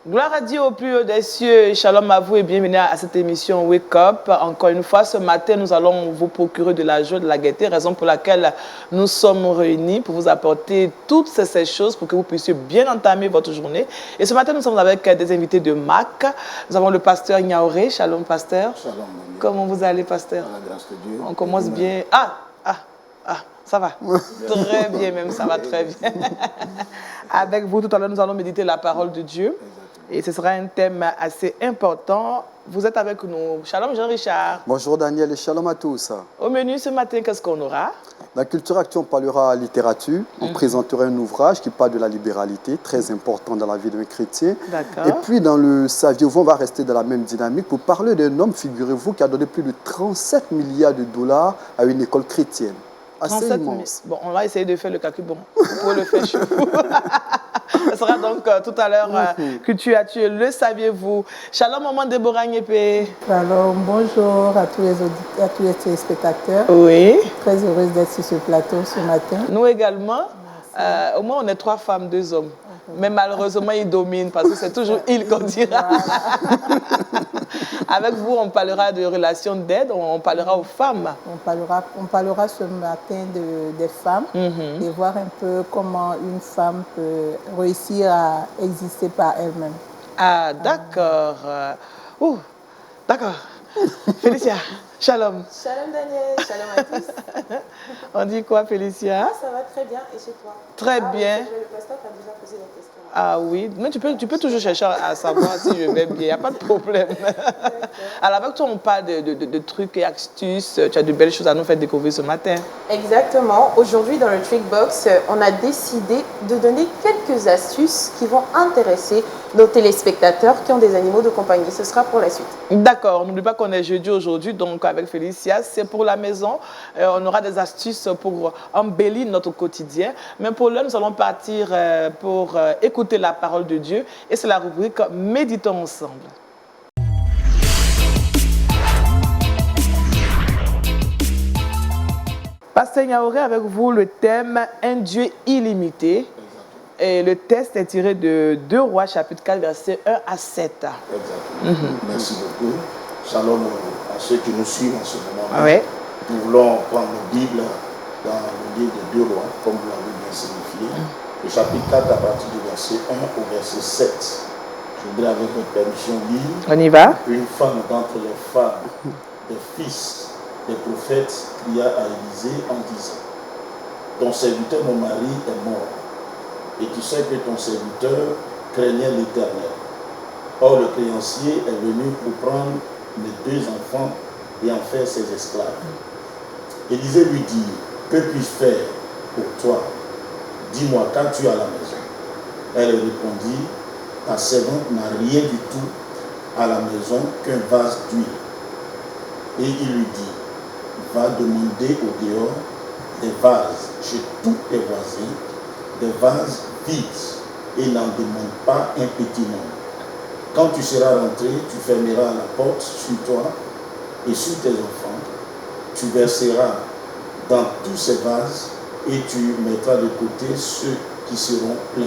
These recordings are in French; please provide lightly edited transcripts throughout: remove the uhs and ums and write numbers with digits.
Gloire à Dieu au plus haut des cieux. Shalom à vous et bienvenue à cette émission Wake Up. Encore une fois, ce matin, nous allons vous procurer de la joie, de la gaieté, raison pour laquelle nous sommes réunis pour vous apporter toutes ces choses pour que vous puissiez bien entamer votre journée. Et ce matin, nous sommes avec des invités de MAC. Nous avons le pasteur Niaoré. Shalom, pasteur. Shalom. Comment vous allez, pasteur? À la grâce de Dieu. On commence bien. Ça va. Très bien même, ça va très bien. Avec vous, tout à l'heure, nous allons méditer la parole de Dieu. Et ce sera un thème assez important. Vous êtes avec nous. Shalom Jean-Richard. Bonjour Daniel et shalom à tous. Au menu ce matin, qu'est-ce qu'on aura? Dans Culture Actu, on parlera littérature. On présentera un ouvrage qui parle de la libéralité, très important dans la vie d'un chrétien. D'accord. Et puis dans le Saviez-vous, on va rester dans la même dynamique pour parler d'un homme, figurez-vous, qui a donné plus de 37 milliards de dollars à une école chrétienne. Assez immense. Bon, on va essayer de faire le calcul. Bon, vous pouvez le faire chez vous. Ce sera donc tout à l'heure Culture Actu. Le saviez-vous? Shalom, maman Déborah Niépé. Alors, bonjour à tous les auditeurs, à tous les téléspectateurs. Oui. Très heureuse d'être sur ce plateau ce matin. Nous également. Au moins, on est 3 femmes, 2 hommes. Mais malheureusement, ils dominent parce que c'est toujours ils qu'on dira. Avec vous, on parlera de relations d'aide, on parlera aux femmes. On parlera ce matin des femmes et voir un peu comment une femme peut réussir à exister par elle-même. Ah, d'accord. D'accord. Félicia, shalom. Shalom Daniel, shalom à tous. On dit quoi, Félicia? Ça va très bien, et chez toi? Très bien. Le pasteur t'a déjà posé la question. Ah oui, mais tu peux toujours chercher à savoir si je vais bien, il n'y a pas de problème. Alors avec toi, on parle de trucs et astuces, tu as de belles choses à nous faire découvrir ce matin. Exactement, aujourd'hui dans le Trickbox, on a décidé de donner quelques astuces qui vont intéresser nos téléspectateurs qui ont des animaux de compagnie. Ce sera pour la suite. D'accord, n'oublie pas qu'on est jeudi aujourd'hui, donc avec Félicia, c'est pour la maison. On aura des astuces pour embellir notre quotidien. Mais pour l'heure, nous allons partir pour écouter la parole de Dieu. Et c'est la rubrique Méditons ensemble. Pasteur Niaoré, avec vous, le thème Un Dieu illimité. Et le texte est tiré de 2 Rois, chapitre 4, versets 1 à 7. Exactement. Merci beaucoup. Shalom à ceux qui nous suivent en ce moment. Oui. Nous voulons prendre nos Bibles dans le livre de 2 Rois, comme vous l'avez bien signifié. Le chapitre 4 à partir du verset 1 au verset 7. Je voudrais, avec votre permission, lire. On y va. Une femme d'entre les femmes des fils des prophètes cria à Élisée en disant: ton serviteur, mon mari, est mort. Et tu sais que ton serviteur craignait l'Éternel. Or, le créancier est venu pour prendre mes 2 enfants et en faire ses esclaves. Élisée lui dit: que puis-je faire pour toi? Dis-moi, qu'as-tu à la maison? Elle répondit: ta servante n'a rien du tout à la maison qu'un vase d'huile. Et il lui dit: va demander au dehors des vases chez tous tes voisins, des vases vides, et n'en demande pas un petit nombre. Quand tu seras rentré, tu fermeras la porte sur toi et sur tes enfants. Tu verseras dans tous ces vases et tu mettras de côté ceux qui seront pleins.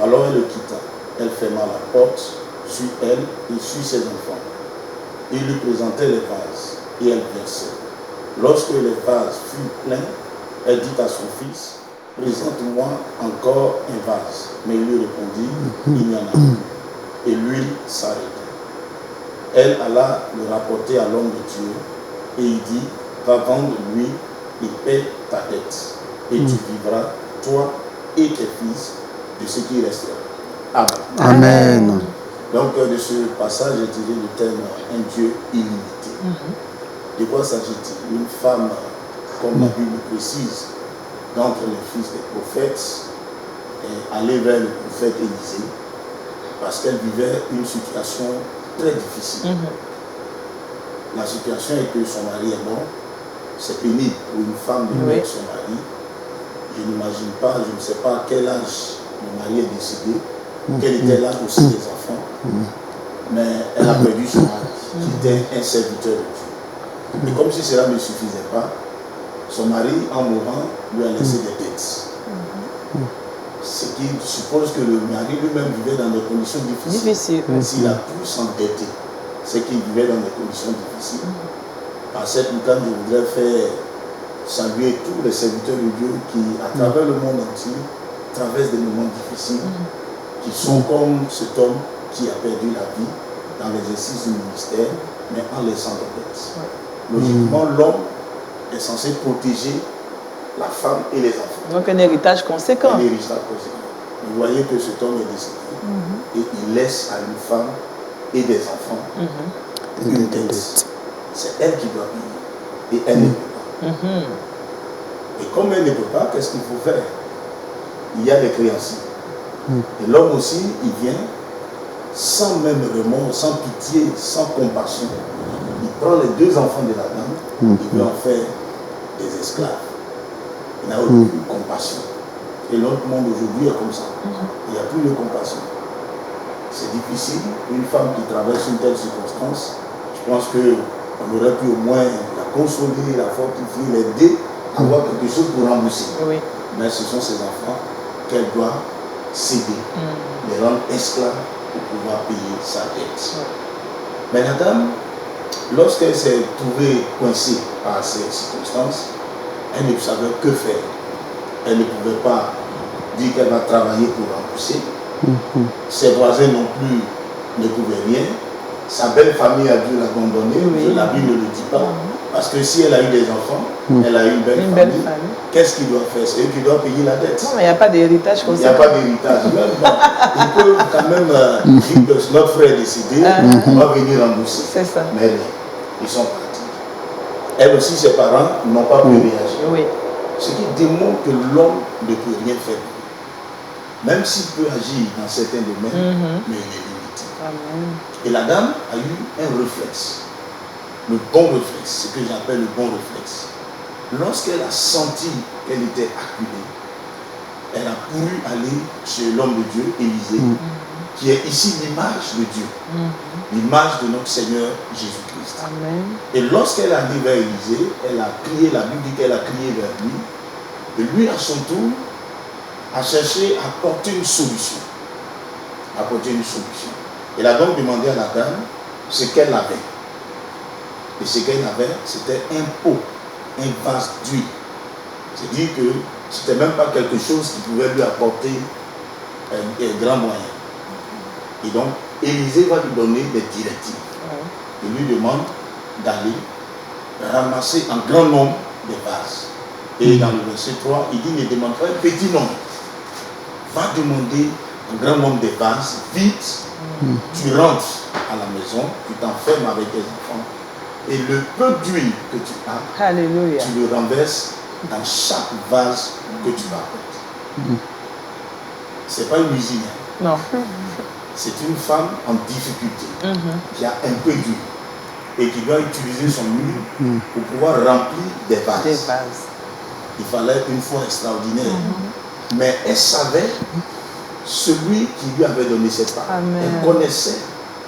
Alors elle le quitta. Elle ferma la porte sur elle et sur ses enfants. Il lui présentait les vases et elle versait. Lorsque les vases furent pleins, elle dit à son fils: présente-moi encore un vase. Mais il lui répondit: il n'y en a plus. Et l'huile s'arrêta. Elle alla le rapporter à l'homme de Dieu et il dit: va vendre l'huile et paie ta dette. Et tu vivras, toi et tes fils, de ce qui restera. Amen. Amen. Donc de ce passage, j'ai tiré le thème Un Dieu illimité. De quoi s'agit-il? Une femme, comme la Bible précise, d'entre les fils des prophètes, est allée vers le prophète Élisée parce qu'elle vivait une situation très difficile. La situation est que son mari est mort. C'est pénible pour une femme de perdre son mari. Je n'imagine pas, je ne sais pas à quel âge le mari est décédé, quel était l'âge aussi des enfants, mais elle a perdu son mari, qui était un serviteur de Dieu. Et comme si cela ne suffisait pas, son mari, en mourant, lui a laissé des dettes. ce qui suppose que le mari lui-même vivait dans des conditions difficiles. S'il a pu s'endetter, c'est qu'il vivait dans des conditions difficiles. Par cette occasion, je voudrais faire saluer tous les serviteurs de Dieu qui, à travers le monde entier, traversent des moments difficiles, qui sont comme cet homme qui a perdu la vie dans l'exercice du ministère, mais en laissant des dettes. Logiquement, l'homme est censé protéger la femme et les enfants. Donc un héritage conséquent. Un héritage conséquent. Vous voyez que cet homme est décédé et il laisse à une femme et des enfants une dette. C'est elle qui doit payer et elle ne peut pas. Et comme elle ne peut pas, qu'est-ce qu'il faut faire? Il y a des créanciers. Et l'homme aussi, il vient sans même remords, sans pitié, sans compassion. Il prend les deux enfants de la dame, il veut en faire des esclaves. Il n'a aucune compassion. Et l'autre monde aujourd'hui est comme ça. Il n'y a plus de compassion. C'est difficile. Une femme qui traverse une telle circonstance, je pense qu'on aurait pu au moins la consoler, la fortifier, l'aider, avoir quelque chose pour rembourser. Mais ce sont ses enfants qu'elle doit céder, les rendre esclaves pour pouvoir payer sa dette. Mais la dame, lorsqu'elle s'est trouvée coincée par ces circonstances, elle ne savait que faire. Elle ne pouvait pas dire qu'elle va travailler pour rembourser. Ses voisins non plus ne pouvaient rien. Sa belle famille a dû l'abandonner. La Bible ne le dit pas. Parce que si elle a eu des enfants, elle a eu une belle famille. Qu'est-ce qu'il doit faire? C'est eux qui doivent payer la dette. Non, mais il n'y a pas d'héritage comme ça. Il n'y a pas d'héritage. Il peut quand même dire que notre frère est décédé, on va venir rembourser. C'est ça. Mais ils sont partis. Elle aussi, ses parents n'ont pas pu réagir. Ce qui démontre que l'homme ne peut rien faire. Même s'il peut agir dans certains domaines, mais il est limité. Et la dame a eu un réflexe. Le bon réflexe, ce que j'appelle le bon réflexe. Lorsqu'elle a senti qu'elle était acculée, elle a couru aller chez l'homme de Dieu, Élisée, qui est ici l'image de Dieu, l'image de notre Seigneur Jésus-Christ. Et lorsqu'elle arrive à Élisée, elle a crié, la Bible dit qu'elle a crié vers lui, et lui à son tour a cherché à apporter une solution. Elle a donc demandé à la dame ce qu'elle avait. Et ce qu'elle avait, c'était un pot, un vase d'huile. C'est-à-dire que ce n'était même pas quelque chose qui pouvait lui apporter un grand moyen. Et donc, Élisée va lui donner des directives. Il lui demande d'aller ramasser un grand nombre de vases. Et dans le verset 3, il dit, ne demande pas un petit nombre. Va demander un grand nombre de vases, vite, tu rentres à la maison, tu t'enfermes avec tes enfants, et le peu d'huile que tu as, tu le renverses dans chaque vase que tu vas apporter. Ce n'est pas une usine. Non. C'est une femme en difficulté, qui a un peu d'huile, et qui doit utiliser son huile pour pouvoir remplir des vases. Il fallait une foi extraordinaire. Mais elle savait celui qui lui avait donné cette parole. Elle connaissait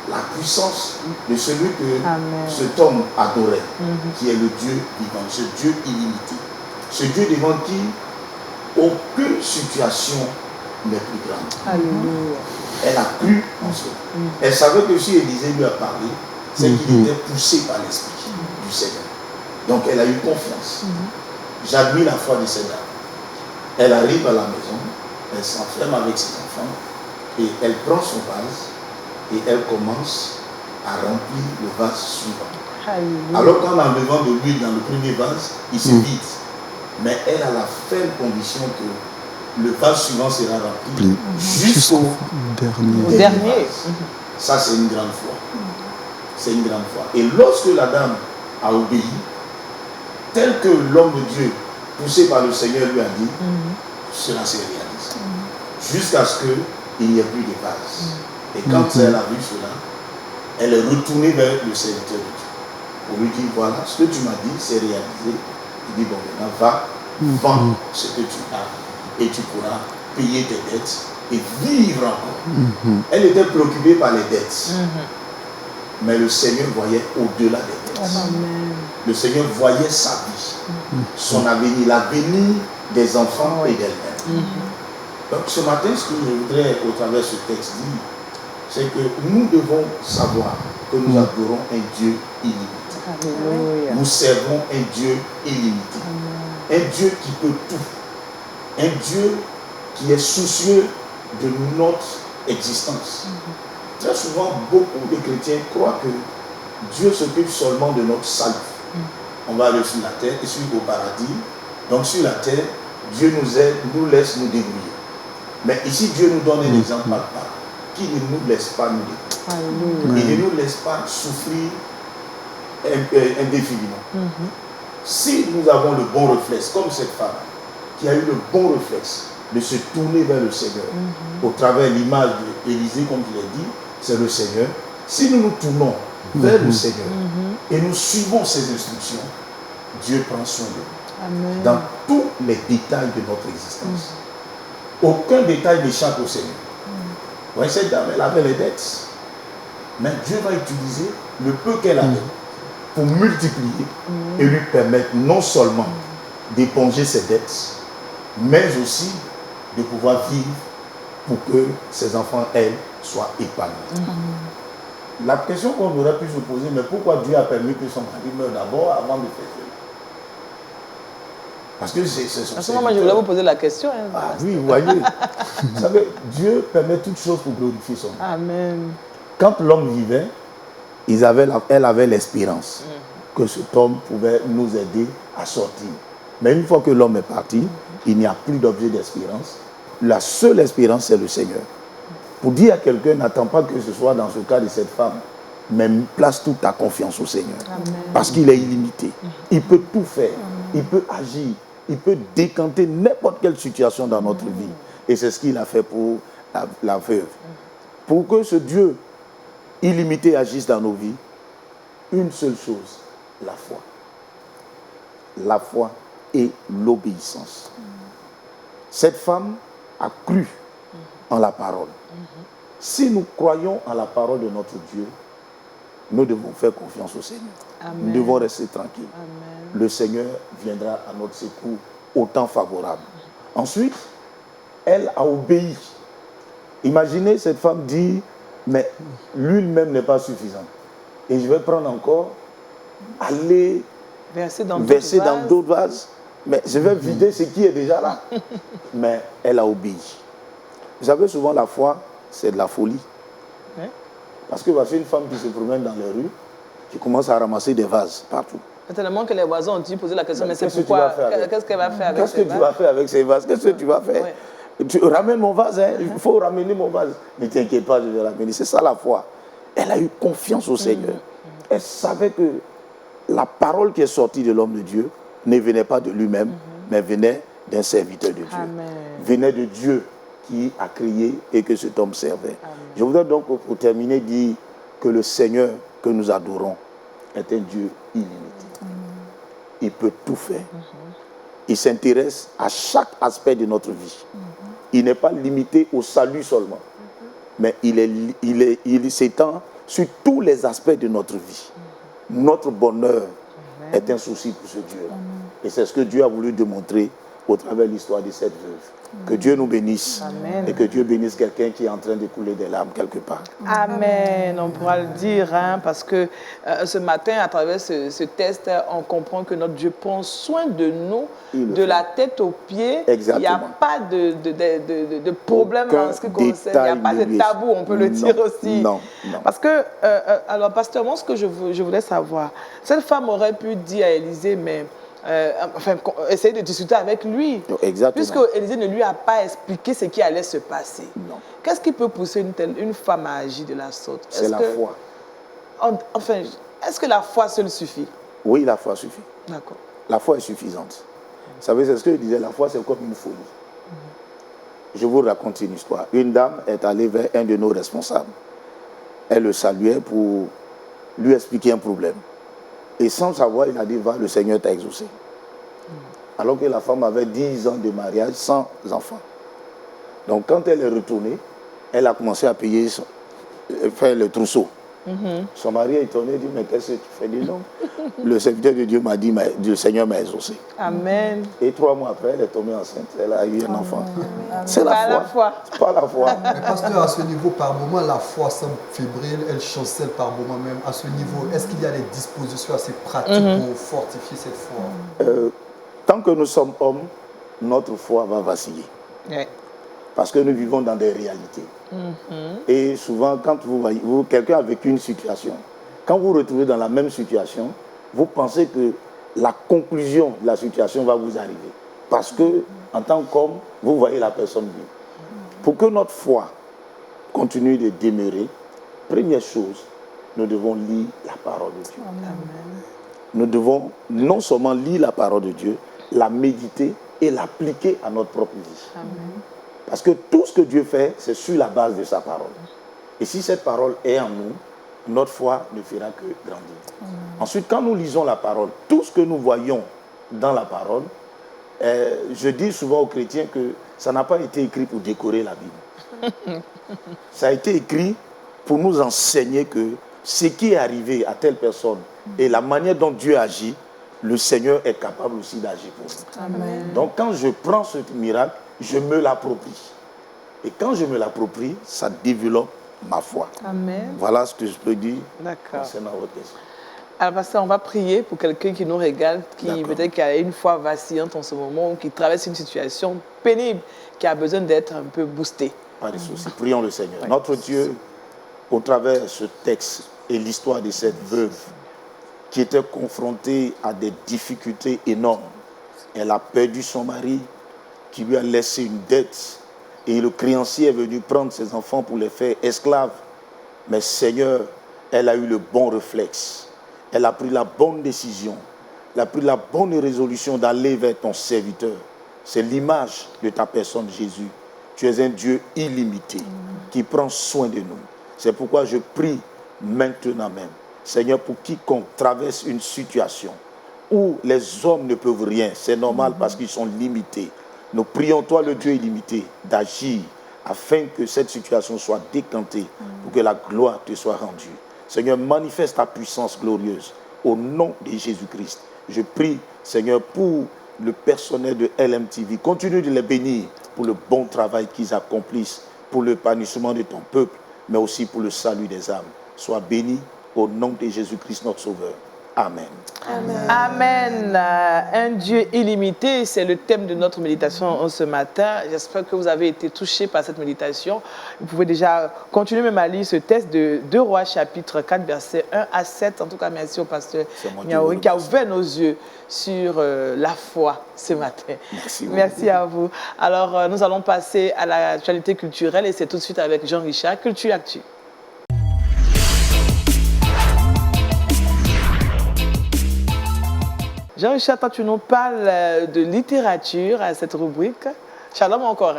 la puissance de celui que cet homme adorait, qui est le Dieu vivant, ce Dieu illimité. Ce Dieu devant qui aucune situation n'est plus grande. Elle a cru en cela. Elle savait que si Élisée lui a parlé, c'est qu'il était poussé par l'Esprit du Seigneur. Donc elle a eu confiance. J'admire la foi de cette dame. Elle arrive à la maison, elle s'enferme avec ses enfants et elle prend son vase et elle commence à remplir le vase suivant. Alors qu'en enlevant de l'huile dans le premier vase, il se vide. Mais elle a la ferme conviction que le vase suivant sera rempli jusqu'au dernier. Ça, c'est une grande foi. C'est une grande foi. Et lorsque la dame a obéi, tel que l'homme de Dieu, poussé par le Seigneur, lui a dit, cela s'est réalisé. Jusqu'à ce qu'il n'y ait plus de vase. Et quand elle a vu cela, elle est retournée vers le serviteur de Dieu pour lui dire, voilà, ce que tu m'as dit, c'est réalisé. Il dit, bon, maintenant, va, vends ce que tu as et tu pourras payer tes dettes et vivre encore. Elle était préoccupée par les dettes. Mais le Seigneur voyait au-delà des dettes. Le Seigneur voyait sa vie, son avenir, l'avenir des enfants et d'elle-même. Donc ce matin, ce que je voudrais au travers de ce texte dire, c'est que nous devons savoir que nous adorons un Dieu illimité. Alléluia. Nous servons un Dieu illimité. Un Dieu qui peut tout. Un Dieu qui est soucieux de notre existence. Très souvent, beaucoup de chrétiens croient que Dieu s'occupe seulement de notre salut. On va aller sur la terre et sur au paradis. Donc sur la terre, Dieu nous aide, nous laisse nous débrouiller. Mais ici, Dieu nous donne un exemple palpable qui ne nous laisse pas nous débrouiller. Il ne nous laisse pas souffrir indéfiniment. Si nous avons le bon réflexe, comme cette femme qui a eu le bon réflexe de se tourner vers le Seigneur, au travers l'image d'Élisée, comme je l'ai dit, c'est le Seigneur. Si nous nous tournons vers le Seigneur et nous suivons ses instructions, Dieu prend soin de nous. Dans tous les détails de notre existence. Aucun détail n'échappe au Seigneur. Vous voyez, cette dame, elle avait les dettes. Mais Dieu va utiliser le peu qu'elle avait pour multiplier et lui permettre non seulement d'éponger ses dettes, mais aussi de pouvoir vivre pour que ses enfants, elles, soient épanouis. La question qu'on aurait pu se poser, mais pourquoi Dieu a permis que son mari meure d'abord avant de faire cela? Parce que c'est son serviteur. Moi, je voulais vous poser la question. Oui, vous voyez. Vous savez, Dieu permet toutes choses pour glorifier son nom. Amen. Quand l'homme vivait, elle avait l'espérance que cet homme pouvait nous aider à sortir. Mais une fois que l'homme est parti, il n'y a plus d'objet d'espérance. La seule espérance, c'est le Seigneur. Pour dire à quelqu'un, n'attends pas que ce soit dans ce cas de cette femme, mais place toute ta confiance au Seigneur. Amen. Parce qu'il est illimité. Il peut tout faire. Il peut agir. Il peut décanter n'importe quelle situation dans notre vie. Et c'est ce qu'il a fait pour la veuve. Pour que ce Dieu illimité agisse dans nos vies, une seule chose, la foi. La foi et l'obéissance. Cette femme a cru en la parole. Si nous croyons en la parole de notre Dieu, nous devons faire confiance au Seigneur. Amen. Nous devons rester tranquilles. Amen. Le Seigneur viendra à notre secours au temps favorable. Ensuite, elle a obéi. Imaginez cette femme dit, mais l'huile même n'est pas suffisante. Et je vais prendre encore, aller verser dans d'autres vases. Mais je vais vider ce qui est déjà là. Mais elle a obéi. Vous savez, souvent la foi, c'est de la folie. Oui. Parce que voici une femme qui se promène dans les rues, qui commence à ramasser des vases partout. Tellement que les voisins ont dû poser la question, mais c'est pourquoi, qu'est-ce qu'elle va faire avec ces vases? Qu'est-ce que tu vas faire avec ces vases? Qu'est-ce que tu vas faire? Tu ramènes mon vase, hein? Il faut ramener mon vase. Ne t'inquiète pas, je vais ramener. C'est ça la foi. Elle a eu confiance au Seigneur. Elle savait que la parole qui est sortie de l'homme de Dieu ne venait pas de lui-même, mais venait d'un serviteur de Dieu. Amen. Venait de Dieu qui a crié et que cet homme servait. Amen. Je voudrais donc, pour terminer, dire que le Seigneur que nous adorons est un Dieu illimité. Il peut tout faire. Il s'intéresse à chaque aspect de notre vie. Il n'est pas limité au salut seulement, mais il s'étend sur tous les aspects de notre vie. Notre bonheur est un souci pour ce Dieu. Et c'est ce que Dieu a voulu démontrer au travers de l'histoire de cette veuve. Que Dieu nous bénisse. Amen. Et que Dieu bénisse quelqu'un qui est en train de couler des larmes quelque part. Amen. On pourra le dire, hein, parce que ce matin, à travers ce test, on comprend que notre Dieu prend soin de nous, de la tête aux pieds. Exactement. Il n'y a pas de problème en ce qui concerne. Il n'y a pas de tabou, on peut le dire aussi. Non. Parce que, alors, pasteur, moi, ce que je voulais savoir, cette femme aurait pu dire à Élisée, mais... essayer de discuter avec lui. Exactement. Puisque Élisée ne lui a pas expliqué ce qui allait se passer. Non. Qu'est-ce qui peut pousser une femme à agir de la sorte? C'est la foi. Enfin, est-ce que la foi seule suffit? Oui, la foi suffit. D'accord. La foi est suffisante. Vous savez, c'est ce que je disais, la foi c'est comme une folie. Je vous raconte une histoire. Une dame est allée vers un de nos responsables. Elle le saluait pour lui expliquer un problème. Et sans savoir, il a dit, va, le Seigneur t'a exaucé. Alors que la femme avait 10 ans de mariage sans enfant. Donc quand elle est retournée, elle a commencé à faire le trousseau. Son mari est étonné, il dit, mais qu'est-ce que tu fais? Il dit, non. Le serviteur de Dieu m'a dit, le Seigneur m'a exaucé. Amen. Et 3 mois après, elle est tombée enceinte, elle a eu un enfant. C'est la foi. C'est pas la foi. Mais pasteur, à ce niveau, par moment, la foi semble fébrile, elle chancelle par moment même. À ce niveau, est-ce qu'il y a des dispositions assez pratiques pour fortifier cette foi? Tant que nous sommes hommes, notre foi va vaciller. Ouais. Parce que nous vivons dans des réalités. Et souvent, quand quelqu'un a vécu une situation, quand vous vous retrouvez dans la même situation, vous pensez que la conclusion de la situation va vous arriver. Parce que, en tant qu'homme, vous voyez la personne vivre. Pour que notre foi continue de demeurer, première chose, nous devons lire la parole de Dieu. Amen. Nous devons non seulement lire la parole de Dieu, la méditer et l'appliquer à notre propre vie. Amen. Parce que tout ce que Dieu fait, c'est sur la base de sa parole. Et si cette parole est en nous, notre foi ne fera que grandir. Ensuite, quand nous lisons la parole, tout ce que nous voyons dans la parole, je dis souvent aux chrétiens que ça n'a pas été écrit pour décorer la Bible. Ça a été écrit pour nous enseigner que ce qui est arrivé à telle personne et la manière dont Dieu agit, le Seigneur est capable aussi d'agir pour nous. Amen. Donc quand je prends ce miracle, je me l'approprie. Et quand je me l'approprie, ça développe ma foi. Amen. Voilà ce que je peux dire concernant votre question. Alors, pasteur, on va prier pour quelqu'un qui nous regarde, qui peut-être qui a une foi vacillante en ce moment, ou qui traverse une situation pénible, qui a besoin d'être un peu boosté. Pas de souci. Prions le Seigneur. Oui. Notre Dieu, au travers de ce texte et l'histoire de cette veuve qui était confrontée à des difficultés énormes, elle a perdu son mari, qui lui a laissé une dette, et le créancier est venu prendre ses enfants pour les faire esclaves. Mais Seigneur, elle a eu le bon réflexe. Elle a pris la bonne décision. Elle a pris la bonne résolution d'aller vers ton serviteur. C'est l'image de ta personne, Jésus. Tu es un Dieu illimité qui prend soin de nous. C'est pourquoi je prie maintenant même, Seigneur, pour quiconque traverse une situation où les hommes ne peuvent rien, c'est normal parce qu'ils sont limités. Nous prions, toi, le Dieu illimité, d'agir afin que cette situation soit décantée pour que la gloire te soit rendue. Seigneur, manifeste ta puissance glorieuse au nom de Jésus-Christ. Je prie, Seigneur, pour le personnel de LMTV. Continue de les bénir pour le bon travail qu'ils accomplissent, pour l'épanouissement de ton peuple, mais aussi pour le salut des âmes. Sois béni au nom de Jésus-Christ, notre Sauveur. Amen. Amen. Amen. Un Dieu illimité, c'est le thème de notre méditation ce matin. J'espère que vous avez été touchés par cette méditation. Vous pouvez déjà continuer même à lire ce texte de 2 Rois chapitre 4, versets 1 à 7. En tout cas, merci au pasteur Niaoui qui a ouvert nos yeux sur la foi ce matin. Merci à vous. Alors, nous allons passer à l'actualité culturelle et c'est tout de suite avec Jean-Richard, Culture Actu. Jean-Richard, toi, tu nous parles de littérature à cette rubrique. Shalom encore.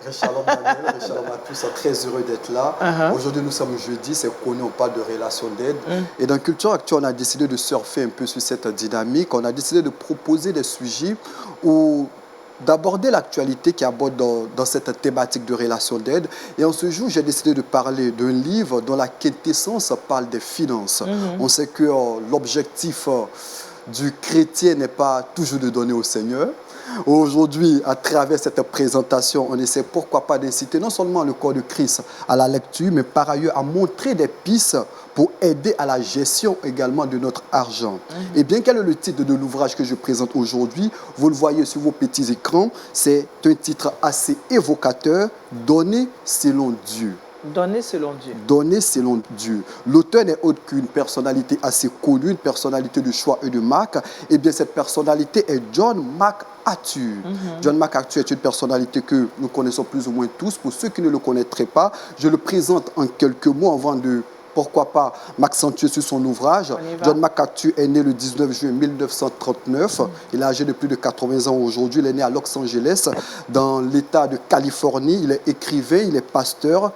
Shalom Daniel, shalom à tous, très heureux d'être là. Aujourd'hui, nous sommes jeudi, c'est connu, on parle de relations d'aide. Et dans Culture Actu, on a décidé de surfer un peu sur cette dynamique. On a décidé de proposer des sujets ou d'aborder l'actualité qui aborde dans cette thématique de relations d'aide. Et en ce jour, j'ai décidé de parler d'un livre dont la quintessence parle des finances. On sait que l'objectif du chrétien n'est pas toujours de donner au Seigneur. Aujourd'hui, à travers cette présentation, on essaie pourquoi pas d'inciter non seulement le corps de Christ à la lecture, mais par ailleurs à montrer des pistes pour aider à la gestion également de notre argent. Et bien, quel est le titre de l'ouvrage que je présente aujourd'hui? Vous le voyez sur vos petits écrans, c'est un titre assez évocateur, « Donner selon Dieu ». Donner selon Dieu. Donner selon Dieu. L'auteur n'est autre qu'une personnalité assez connue, une personnalité de choix et de marque. Eh bien, cette personnalité est John MacArthur. John MacArthur est une personnalité que nous connaissons plus ou moins tous. Pour ceux qui ne le connaîtraient pas, je le présente en quelques mots avant de pourquoi pas m'accentuer sur son ouvrage. John MacArthur est né le 19 juin 1939. Il est âgé de plus de 80 ans aujourd'hui. Il est né à Los Angeles, dans l'État de Californie. Il est écrivain, il est pasteur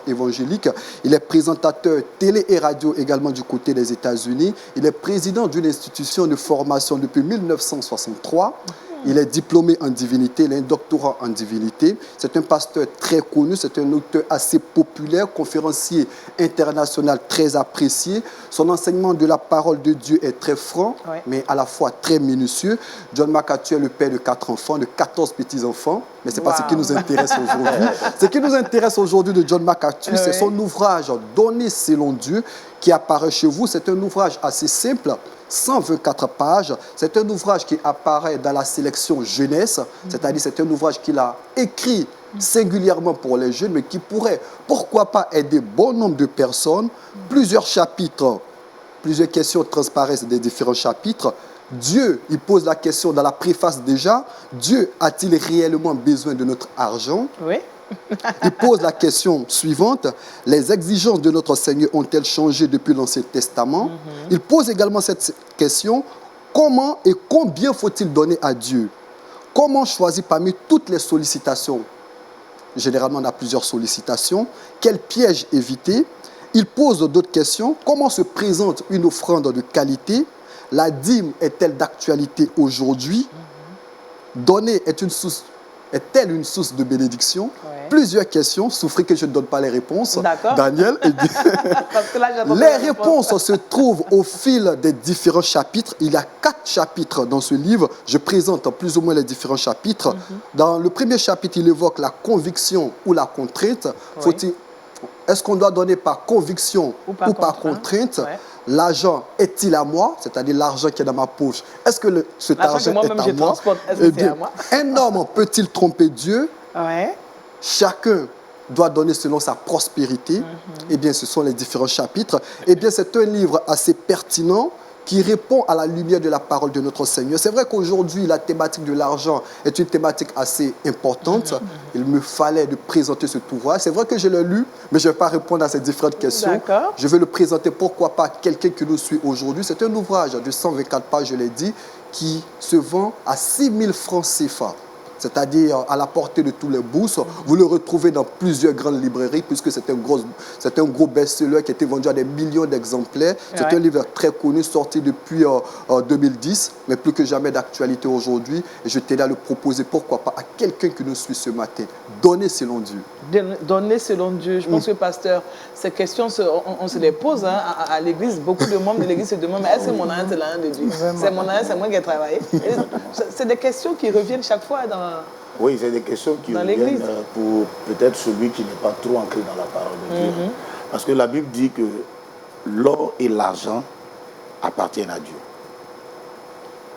évangélique. Il est présentateur télé et radio également du côté des États-Unis. Il est président d'une institution de formation depuis 1963. Il est diplômé en divinité, il a un doctorat en divinité. C'est un pasteur très connu, c'est un auteur assez populaire, conférencier international très apprécié. Son enseignement de la parole de Dieu est très franc, mais à la fois très minutieux. John MacArthur est le père de 4 enfants, de 14 petits-enfants. Mais ce n'est pas ce qui nous intéresse aujourd'hui. Ce qui nous intéresse aujourd'hui de John MacArthur, c'est son ouvrage « Donné selon Dieu » qui apparaît chez vous. C'est un ouvrage assez simple, 124 pages. C'est un ouvrage qui apparaît dans la sélection jeunesse, c'est-à-dire c'est un ouvrage qu'il a écrit singulièrement pour les jeunes, mais qui pourrait, pourquoi pas, aider bon nombre de personnes. Plusieurs chapitres, plusieurs questions transparaissent des différents chapitres. Dieu, il pose la question dans la préface déjà, Dieu a-t-il réellement besoin de notre argent? Oui. Il pose la question suivante, les exigences de notre Seigneur ont-elles changé depuis l'Ancien Testament? Il pose également cette question, comment et combien faut-il donner à Dieu? Comment choisir parmi toutes les sollicitations? Généralement, on a plusieurs sollicitations. Quel piège éviter? Il pose d'autres questions. Comment se présente une offrande de qualité? La dîme est-elle d'actualité aujourd'hui? Donner est-elle une source de bénédiction? Plusieurs questions. Souffrez que je ne donne pas les réponses. Daniel. Parce que là, les réponses se trouvent au fil des différents chapitres. Il y a 4 chapitres dans ce livre. Je présente plus ou moins les différents chapitres. Dans le premier chapitre, il évoque la conviction ou la contrainte. Est-ce qu'on doit donner par conviction ou par contrainte? L'argent est-il à moi? C'est-à-dire l'argent qui est dans ma poche. Est-ce que cet argent est à moi? Eh bien, un homme peut-il tromper Dieu? Chacun doit donner selon sa prospérité. Eh bien, ce sont les différents chapitres. Eh bien, c'est un livre assez pertinent qui répond à la lumière de la parole de notre Seigneur. C'est vrai qu'aujourd'hui, la thématique de l'argent est une thématique assez importante. Il me fallait de présenter cet ouvrage. C'est vrai que je l'ai lu, mais je ne vais pas répondre à ces différentes questions. Je vais le présenter, pourquoi pas, à quelqu'un qui nous suit aujourd'hui. C'est un ouvrage de 124 pages, je l'ai dit, qui se vend à 6 000 francs CFA. C'est-à-dire à la portée de tous les bourses. Vous le retrouvez dans plusieurs grandes librairies, puisque c'est un gros best-seller qui a été vendu à des millions d'exemplaires. C'est un livre très connu, sorti depuis 2010, mais plus que jamais d'actualité aujourd'hui. Et je tenais à le proposer, pourquoi pas, à quelqu'un qui nous suit ce matin. Donner selon Dieu. Donner selon Dieu. Je pense que, pasteur, ces questions, on se les pose à l'église. Beaucoup de membres de l'église se demandent, mais est-ce que mon argent, c'est l'argent de Dieu? C'est mon argent, c'est moi qui ai travaillé. C'est des questions qui reviennent chaque fois dans... Oui, c'est des questions qui reviennent pour peut-être celui qui n'est pas trop ancré dans la parole de Dieu. Parce que la Bible dit que l'or et l'argent appartiennent à Dieu.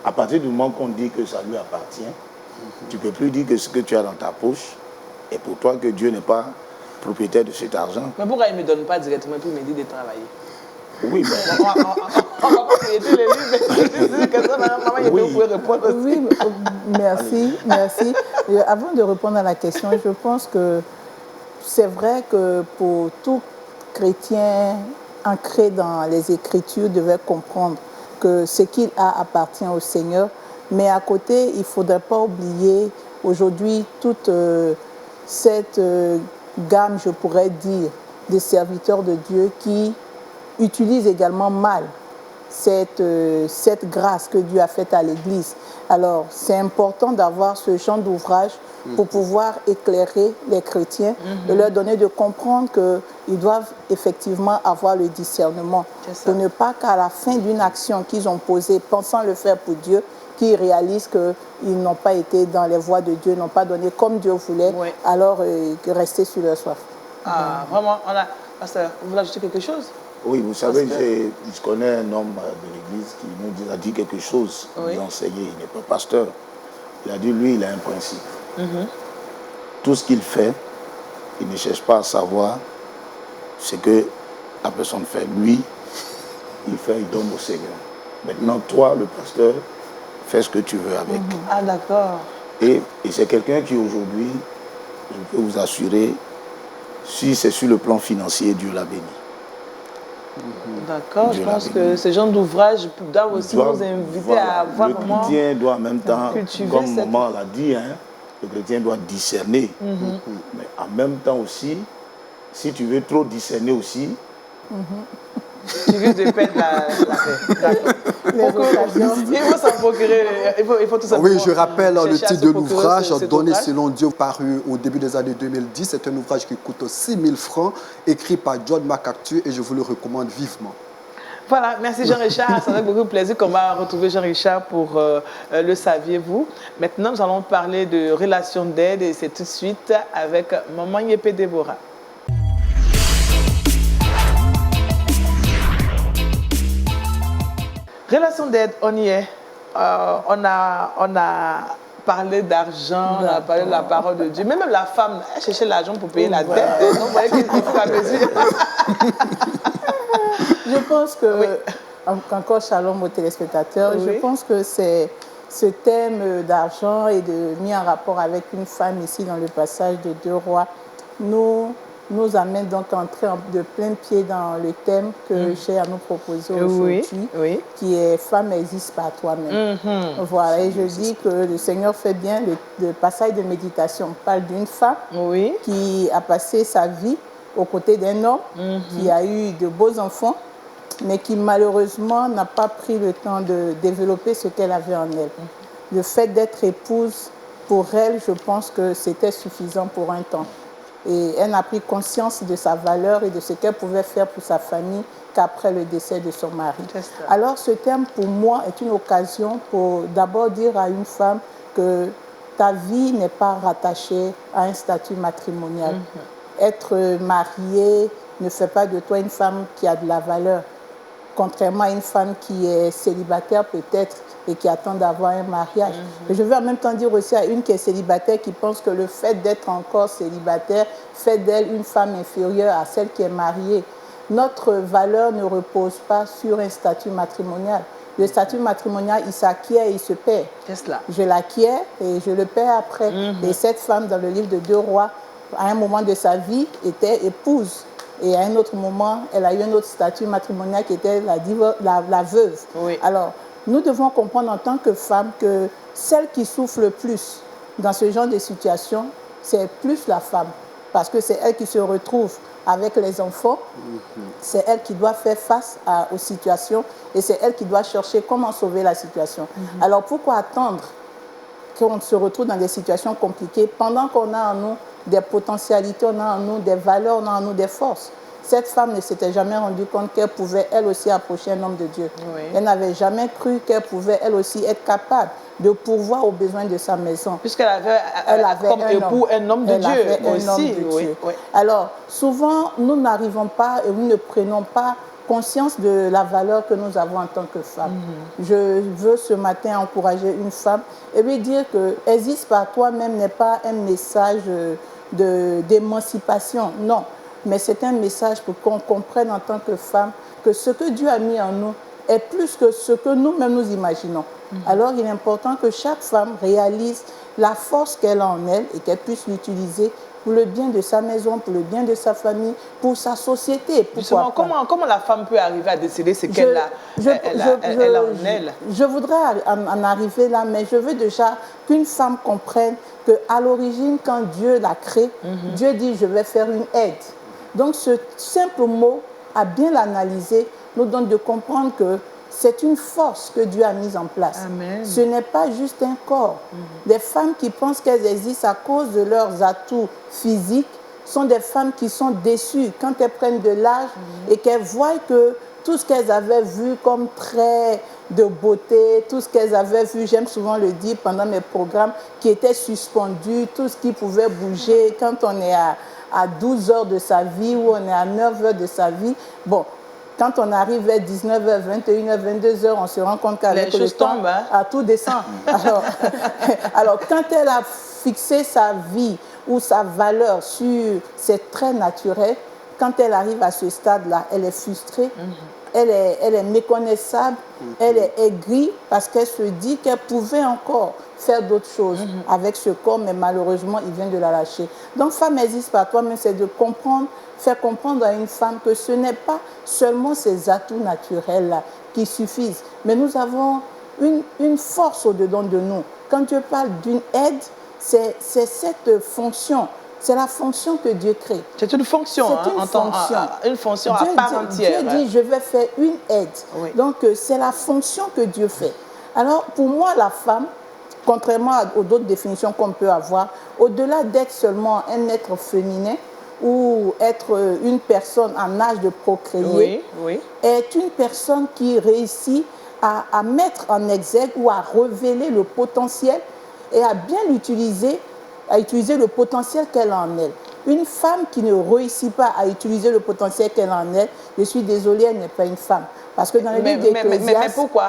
À partir du moment qu'on dit que ça lui appartient, tu ne peux plus dire que ce que tu as dans ta poche est pour toi, que Dieu n'est pas propriétaire de cet argent. Mais pourquoi il ne me donne pas directement pour me dire de travailler? Oui, mais... on va pas payer tous les livres, mais vous pouvez répondre aussi. Oui, merci. Et avant de répondre à la question, je pense que c'est vrai que pour tout chrétien ancré dans les Écritures devait comprendre que ce qu'il a appartient au Seigneur, mais à côté, il ne faudrait pas oublier aujourd'hui toute cette gamme, je pourrais dire, des serviteurs de Dieu qui utilise également mal cette grâce que Dieu a faite à l'Église. Alors, c'est important d'avoir ce genre d'ouvrage pour pouvoir éclairer les chrétiens et leur donner de comprendre qu'ils doivent effectivement avoir le discernement. Pour ne pas qu'à la fin d'une action qu'ils ont posée, pensant le faire pour Dieu, qu'ils réalisent qu'ils n'ont pas été dans les voies de Dieu, n'ont pas donné comme Dieu voulait, alors rester sur leur soif. Vraiment, pasteur, vous voulez ajouter quelque chose? Oui, vous savez, je connais un homme de l'église qui nous a dit quelque chose. Il nous a enseigné, il n'est pas pasteur. Il a dit, lui, il a un principe. Tout ce qu'il fait, il ne cherche pas à savoir ce que la personne fait. Lui, il donne au Seigneur. Maintenant, toi, le pasteur, fais ce que tu veux avec. Ah, d'accord. Et c'est quelqu'un qui, aujourd'hui, je peux vous assurer, si c'est sur le plan financier, Dieu l'a béni. D'accord, je pense que ce genre d'ouvrage doivent aussi nous inviter à voir comment... Le chrétien doit en même temps, comme maman l'a dit, le chrétien doit discerner. Mais en même temps aussi, si tu veux trop discerner aussi, Tu risques de perdre la paix. D'accord. Il faut s'en procurer, il faut tout simplement... Oui, je rappelle le chercher à titre se de procurer l'ouvrage, cet Donné ouvrage. selon Dieu, paru au début des années 2010. C'est un ouvrage qui coûte 6 000 francs, écrit par John MacArthur, et je vous le recommande vivement. Voilà, merci Jean-Richard. C'est avec beaucoup de plaisir qu'on va retrouver Jean-Richard pour Le Saviez-vous. Maintenant, nous allons parler de relations d'aide et c'est tout de suite avec Maman Yépé Déborah. Relation d'aide, on y est. On a parlé d'argent, on a parlé de la parole de Dieu. Même la femme, elle cherchait l'argent pour payer la dette. Donc, vous voyez qu'il faut la mesure. Je pense que, encore shalom aux téléspectateurs, Oui. je pense que c'est ce thème d'argent et de mis en rapport avec une femme ici dans le passage de 2 Rois nous amène donc à entrer de plein pied dans le thème que j'ai à nous proposer aujourd'hui, qui est « Femme existe par toi-même ». Voilà, et je dis que le Seigneur fait bien, le passage de méditation parle d'une femme qui a passé sa vie aux côtés d'un homme, qui a eu de beaux enfants, mais qui malheureusement n'a pas pris le temps de développer ce qu'elle avait en elle. Le fait d'être épouse, pour elle, je pense que c'était suffisant pour un temps. Et elle n'a pris conscience de sa valeur et de ce qu'elle pouvait faire pour sa famille qu'après le décès de son mari. Alors ce thème, pour moi, est une occasion pour d'abord dire à une femme que ta vie n'est pas rattachée à un statut matrimonial. Être mariée ne fait pas de toi une femme qui a de la valeur. Contrairement à une femme qui est célibataire peut-être et qui attend d'avoir un mariage. Et je veux en même temps dire aussi à une qui est célibataire qui pense que le fait d'être encore célibataire fait d'elle une femme inférieure à celle qui est mariée. Notre valeur ne repose pas sur un statut matrimonial. Le statut matrimonial, il s'acquiert et il se perd. Je l'acquiers et je le perds après. Et cette femme, dans le livre de 2 Rois, à un moment de sa vie, était épouse. Et à un autre moment, elle a eu un autre statut matrimonial qui était la veuve. Alors, nous devons comprendre en tant que femme que celle qui souffre le plus dans ce genre de situation, c'est plus la femme. Parce que c'est elle qui se retrouve avec les enfants, c'est elle qui doit faire face aux situations et c'est elle qui doit chercher comment sauver la situation. Alors, pourquoi attendre qu'on se retrouve dans des situations compliquées pendant qu'on a en nous des potentialités, on a en nous des valeurs, on a en nous des forces. Cette femme ne s'était jamais rendue compte qu'elle pouvait elle aussi approcher un homme de Dieu. Elle n'avait jamais cru qu'elle pouvait elle aussi être capable de pourvoir aux besoins de sa maison. Puisqu'elle avait comme époux un homme de Dieu aussi. Alors, souvent, nous n'arrivons pas et nous ne prenons pas conscience de la valeur que nous avons en tant que femme. Je veux ce matin encourager une femme et lui dire que « existe par toi-même » n'est pas un message d'émancipation, non. Mais c'est un message pour qu'on comprenne en tant que femme que ce que Dieu a mis en nous est plus que ce que nous-mêmes nous imaginons. Alors, il est important que chaque femme réalise la force qu'elle a en elle et qu'elle puisse l'utiliser pour le bien de sa maison, pour le bien de sa famille, pour sa société. Justement, comment la femme peut arriver à décider ce qu'elle a en elle? Je voudrais en arriver là, mais je veux déjà qu'une femme comprenne qu'à l'origine, quand Dieu l'a créée, Dieu dit « je vais faire une aide ». Donc ce simple mot, à bien l'analyser, nous donne de comprendre que c'est une force que Dieu a mise en place. Amen. Ce n'est pas juste un corps. Des femmes qui pensent qu'elles existent à cause de leurs atouts physiques sont des femmes qui sont déçues quand elles prennent de l'âge et qu'elles voient que tout ce qu'elles avaient vu comme trait de beauté, tout ce qu'elles avaient vu, j'aime souvent le dire pendant mes programmes, qui était suspendu, tout ce qui pouvait bouger quand on est à 12 heures de sa vie ou on est à 9 heures de sa vie. Bon, quand on arrive vers 19h, 21h, 22h, on se rend compte qu'avec le temps, tout descend. Alors, quand elle a fixé sa vie ou sa valeur sur ses traits naturels, quand elle arrive à ce stade-là, elle est frustrée, elle est méconnaissable, elle est aigrie parce qu'elle se dit qu'elle pouvait encore faire d'autres choses avec ce corps, mais malheureusement, il vient de la lâcher. Donc, femme existe par toi, mais c'est de comprendre, faire comprendre à une femme que ce n'est pas seulement ses atouts naturels-là qui suffisent, mais nous avons une force au-dedans de nous. Quand Dieu parle d'une aide, c'est cette fonction c'est la fonction que Dieu crée. C'est une fonction, C'est une fonction à part entière. Dieu dit, je vais faire une aide. Oui. Donc, c'est la fonction que Dieu fait. Alors, pour moi, la femme, contrairement aux d'autres définitions qu'on peut avoir, au-delà d'être seulement un être féminin ou être une personne en âge de procréer, est une personne qui réussit à mettre en exergue ou à révéler le potentiel et à bien l'utiliser, à utiliser le potentiel qu'elle a en elle. Une femme qui ne réussit pas à utiliser le potentiel qu'elle a en elle, je suis désolée, elle n'est pas une femme. Parce que dans le livre d'Ecclésiaste... Mais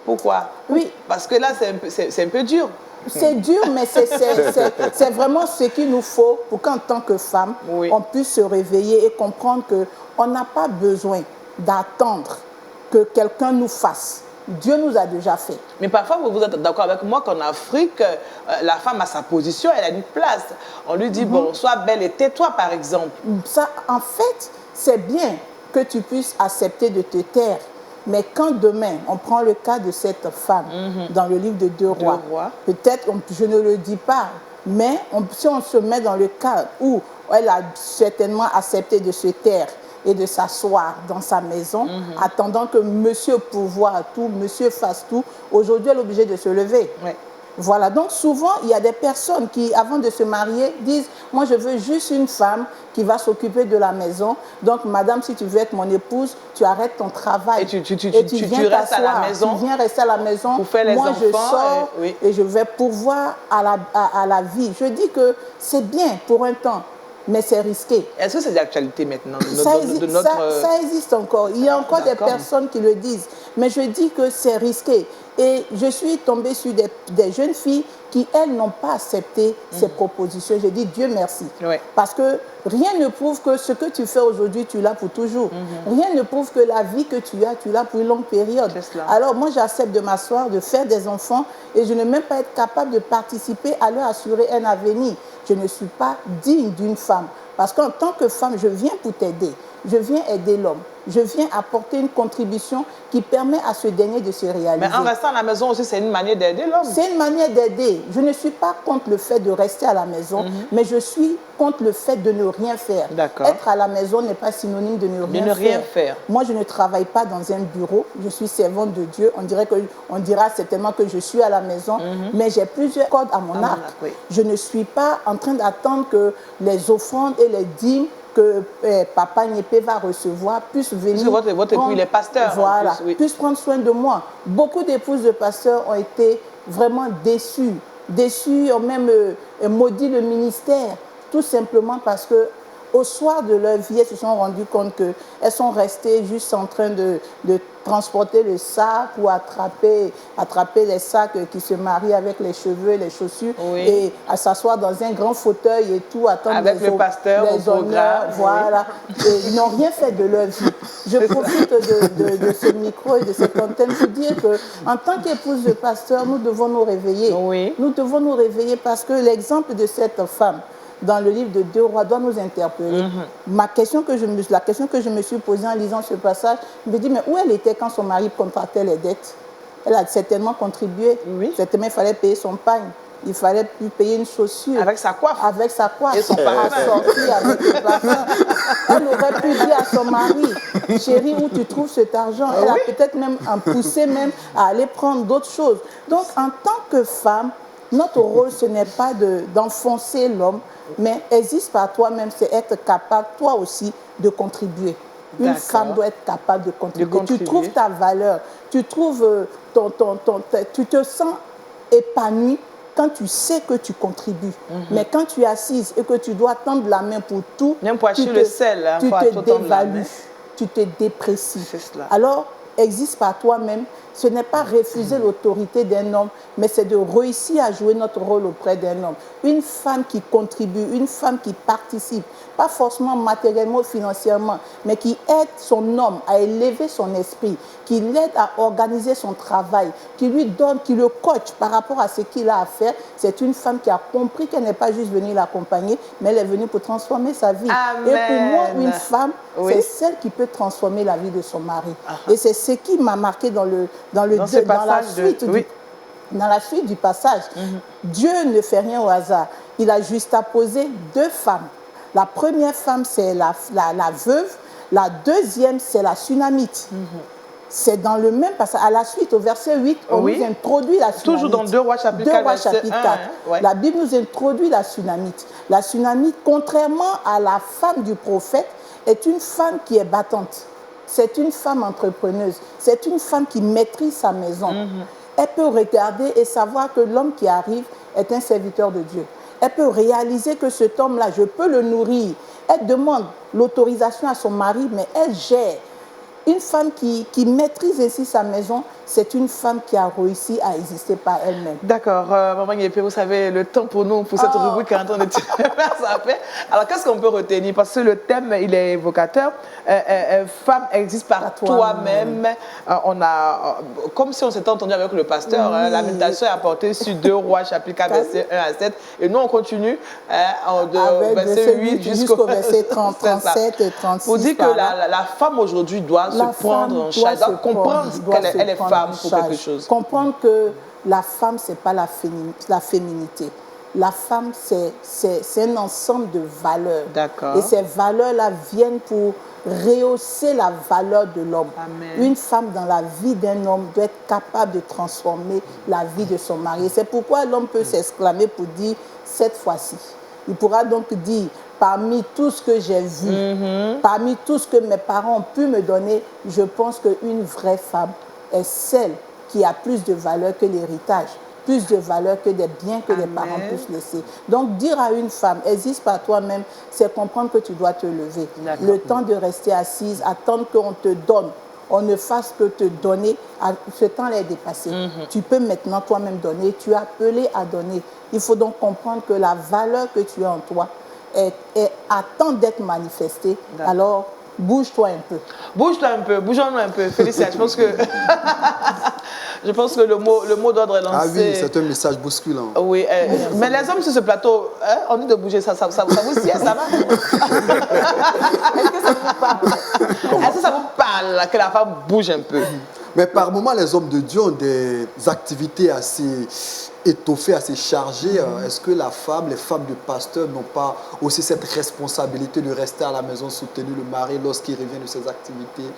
pourquoi? Oui. Parce que là, c'est un peu dur. C'est dur, mais c'est vraiment ce qu'il nous faut pour qu'en tant que femme, on puisse se réveiller et comprendre qu'on n'a pas besoin d'attendre que quelqu'un nous fasse. Dieu nous a déjà fait. Mais parfois, vous êtes d'accord avec moi qu'en Afrique, la femme a sa position, elle a une place. On lui dit, bon, sois belle et tais-toi, par exemple. Ça, en fait, c'est bien que tu puisses accepter de te taire. Mais quand demain, on prend le cas de cette femme dans le livre de Deux Rois, peut-être, je ne le dis pas, mais si on se met dans le cas où elle a certainement accepté de se taire et de s'asseoir dans sa maison, attendant que monsieur pourvoie tout, monsieur fasse tout, aujourd'hui elle est obligée de se lever. Voilà, donc souvent, il y a des personnes qui, avant de se marier, disent « Moi, je veux juste une femme qui va s'occuper de la maison. Donc, madame, si tu veux être mon épouse, tu arrêtes ton travail. Et tu restes à la maison. Tu viens rester à la maison. Pour faire les Moi, enfants, je sors et je vais pourvoir à la vie. » Je dis que c'est bien pour un temps, mais c'est risqué. Est-ce que c'est d'actualité maintenant ça existe encore. Il y a encore des personnes qui le disent. Mais je dis que c'est risqué. Et je suis tombée sur des jeunes filles qui, elles, n'ont pas accepté ces propositions. J'ai dit Dieu merci. Parce que rien ne prouve que ce que tu fais aujourd'hui, tu l'as pour toujours. Rien ne prouve que la vie que tu l'as pour une longue période. Alors moi, j'accepte de m'asseoir, de faire des enfants et je ne veux même pas être capable de participer à leur assurer un avenir. Je ne suis pas digne d'une femme. Parce qu'en tant que femme, je viens pour t'aider. Je viens aider l'homme. Je viens apporter une contribution qui permet à ce dernier de se réaliser. Mais en restant à la maison aussi, c'est une manière d'aider l'homme. C'est une manière d'aider. Je ne suis pas contre le fait de rester à la maison, mais je suis contre le fait de ne rien faire. Être à la maison n'est pas synonyme de ne rien faire. Moi, je ne travaille pas dans un bureau. Je suis servante de Dieu. On dira certainement que je suis à la maison, mais j'ai plusieurs cordes à mon arc. Je ne suis pas en train d'attendre que les offrandes et les dîmes que Papa Niépé va recevoir puissent venir votre époux, il est pasteur. Voilà, puissent prendre soin de moi. Beaucoup d'épouses de pasteurs ont été vraiment déçues. Déçues, ont même maudit le ministère, tout simplement parce que au soir de leur vie, elles se sont rendues compte qu'elles sont restées juste en train de transporter le sac ou attraper les sacs qui se marient avec les cheveux et les chaussures et à s'asseoir dans un grand fauteuil et tout, attendre avec le pasteur les honneurs, voilà. Et ils n'ont rien fait de leur vie. Je profite de ce micro et de cette antenne pour dire qu'en tant qu'épouse de pasteur, nous devons nous réveiller. Nous devons nous réveiller parce que l'exemple de cette femme dans le livre de Deux Rois doit nous interpeller. La question que je me suis posée en lisant ce passage, je me dis, mais où elle était quand son mari contractait les dettes? Elle a certainement contribué. Certainement, il fallait payer son pain. Il fallait lui payer une chaussure. Avec sa coiffe. Avec sa coiffe. Et son parfum. Sorti avec le parfum. Elle aurait pu dire à son mari, chérie, où tu trouves cet argent? Elle a peut-être même poussé même à aller prendre d'autres choses. Donc, en tant que femme, notre rôle, ce n'est pas d'enfoncer l'homme, mais existe par toi-même, c'est être capable, toi aussi, de contribuer. Une femme doit être capable de contribuer. Tu trouves ta valeur, tu trouves tu te sens épanoui quand tu sais que tu contribues. Mais quand tu es assise et que tu dois tendre la main pour tout, tu te dévalues, tu te déprécies. Alors, existe par toi-même. Ce n'est pas refuser l'autorité d'un homme, mais c'est de réussir à jouer notre rôle auprès d'un homme. Une femme qui contribue, une femme qui participe, pas forcément matériellement ou financièrement, mais qui aide son homme à élever son esprit, qui l'aide à organiser son travail, qui lui donne, qui le coach par rapport à ce qu'il a à faire. C'est une femme qui a compris qu'elle n'est pas juste venue l'accompagner, mais elle est venue pour transformer sa vie. Amen. Et pour moi, une femme, c'est celle qui peut transformer la vie de son mari. Et c'est ce qui m'a marqué dans la suite du passage. Dieu ne fait rien au hasard. il a juxtaposé deux femmes. La première femme, c'est la veuve. La deuxième, c'est la Sunamite. C'est dans le même passage. À la suite, au verset 8, on nous introduit la Sunamite. Toujours dans 2 Rois chapitre 4. 2 Rois chapitre 4. La Bible nous introduit la Sunamite. La Sunamite, contrairement à la femme du prophète, est une femme qui est battante. C'est une femme entrepreneuse. C'est une femme qui maîtrise sa maison. Elle peut regarder et savoir que l'homme qui arrive est un serviteur de Dieu. Elle peut réaliser que cet homme-là, je peux le nourrir. Elle demande l'autorisation à son mari, mais elle gère. Une femme qui maîtrise ainsi sa maison, c'est une femme qui a réussi à exister par elle-même. D'accord. Maman Yépé, vous savez, le temps pour nous, pour cette rubrique est en train de tirer vers sa fin. Alors, qu'est-ce qu'on peut retenir? Parce que le thème, il est évocateur. Femme existe par toi-même. On a, comme si on s'était entendu avec le pasteur, la méditation est apportée sur 2 Rois, chapitre 4, verset 1 à 7. Et nous, on continue de verset 8 jusqu'au verset 37 et 36. Pour dire que la femme aujourd'hui doit se prendre en charge, doit comprendre qu'elle est femme pour quelque chose. Comprendre que la femme, ce n'est pas la féminité. La femme, c'est un ensemble de valeurs. D'accord. Et ces valeurs-là viennent pour rehausser la valeur de l'homme. Une femme dans la vie d'un homme doit être capable de transformer la vie de son mari. C'est pourquoi l'homme peut s'exclamer pour dire « cette fois-ci ». Il pourra donc dire « parmi tout ce que j'ai vu, parmi tout ce que mes parents ont pu me donner, je pense qu'une vraie femme est celle qui a plus de valeur que l'héritage, plus de valeur que des biens que les parents puissent laisser. » Donc, dire à une femme, existe par toi-même, c'est comprendre que tu dois te lever. Le temps de rester assise, attendre qu'on te donne, on ne fasse que te donner, ce temps-là est dépassé. Tu peux maintenant toi-même donner, tu es appelé à donner. Il faut donc comprendre que la valeur que tu as en toi attend d'être manifestée. Alors, bouge-toi un peu. Bouge-toi un peu, bougeons-nous un peu. Félicia, je pense que... je pense que le mot d'ordre est lancé. Ah oui, c'est un message bousculant. Oui, mais les hommes sur ce plateau, on dit de bouger, ça vous sied, ça va? Est-ce que ça vous parle? Est-ce que ça vous parle que la femme bouge un peu? Mais par moments, les hommes de Dieu ont des activités assez étoffées, assez chargées. Est-ce que les femmes de pasteurs n'ont pas aussi cette responsabilité de rester à la maison, soutenir le mari lorsqu'il revient de ses activités?